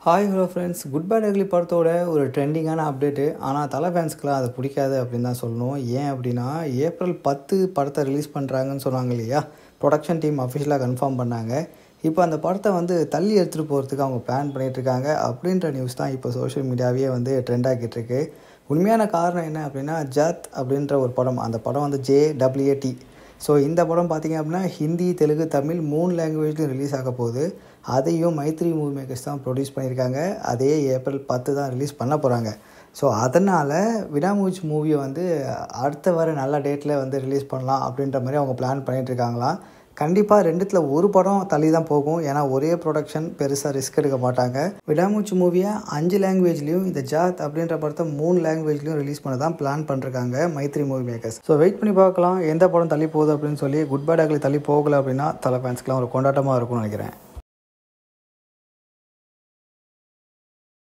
Hi hello friends, good bad ugly படத்தோட ஒரு ட்ரெண்டிங்கான அப்டேட்டு. ஆனால் தலை ஃபேன்ஸ்க்குலாம் அது பிடிக்காது அப்படின்னு தான் சொல்லணும். ஏன் அப்படின்னா, ஏப்ரல் 10 படத்தை ரிலீஸ் பண்ணுறாங்கன்னு சொன்னாங்க இல்லையா, ப்ரொடக்ஷன் டீம் அஃபிஷியலாக கன்ஃபார்ம் பண்ணாங்க. இப்போ அந்த படத்தை தள்ளி எடுத்துகிட்டு போகிறதுக்கு அவங்க பிளான் பண்ணிகிட்ருக்காங்க அப்படின்ற நியூஸ் தான் இப்போ சோஷியல் மீடியாவே ட்ரெண்ட் ஆகிட்டு இருக்கு. உண்மையான காரணம் என்ன அப்படின்னா, ஜாத் அப்படின்ற ஒரு படம், அந்த படம் JAAT. ஸோ இந்த படம் பார்த்திங்க அப்படின்னா ஹிந்தி, தெலுங்கு, தமிழ் 3 லாங்குவேஜ்லையும் ரிலீஸ் ஆக போகுது. அதையும் மைத்ரி மூவி மேக்கர்ஸ் தான் ப்ரொடியூஸ் பண்ணியிருக்காங்க. அதே ஏப்ரல் 10 தான் ரிலீஸ் பண்ண போகிறாங்க. ஸோ அதனால் விடாமூச்சி மூவியை அடுத்த வர நல்ல டேட்டில் ரிலீஸ் பண்ணலாம் அப்படின்ற மாதிரி அவங்க பிளான் பண்ணிகிட்ருக்காங்களாம். கண்டிப்பாக ரெண்டுத்தில் ஒரு படம் தள்ளி தான் போகும். ஏன்னா ஒரே ப்ரொடக்ஷன், பெருசாக ரிஸ்க் எடுக்க மாட்டாங்க. விடாமூச்சி மூவியை 5 லாங்குவேஜ்லேயும், இந்த ஜாத் அப்படின்ற படத்தை 3 லாங்குவேஜ்லையும் ரிலீஸ் பண்ண தான் பிளான் பண்ணிருக்காங்க Mythri movie makers. So wait பண்ணி பார்க்கலாம் எந்த படம் தள்ளி போகுது அப்படின்னு சொல்லி. குட் பேட் அக்லி தள்ளி போகலை அப்படின்னா தலை ஃபேன்ஸ்க்குலாம் ஒரு கொண்டாட்டமாக இருக்கும்னு நினைக்கிறேன்.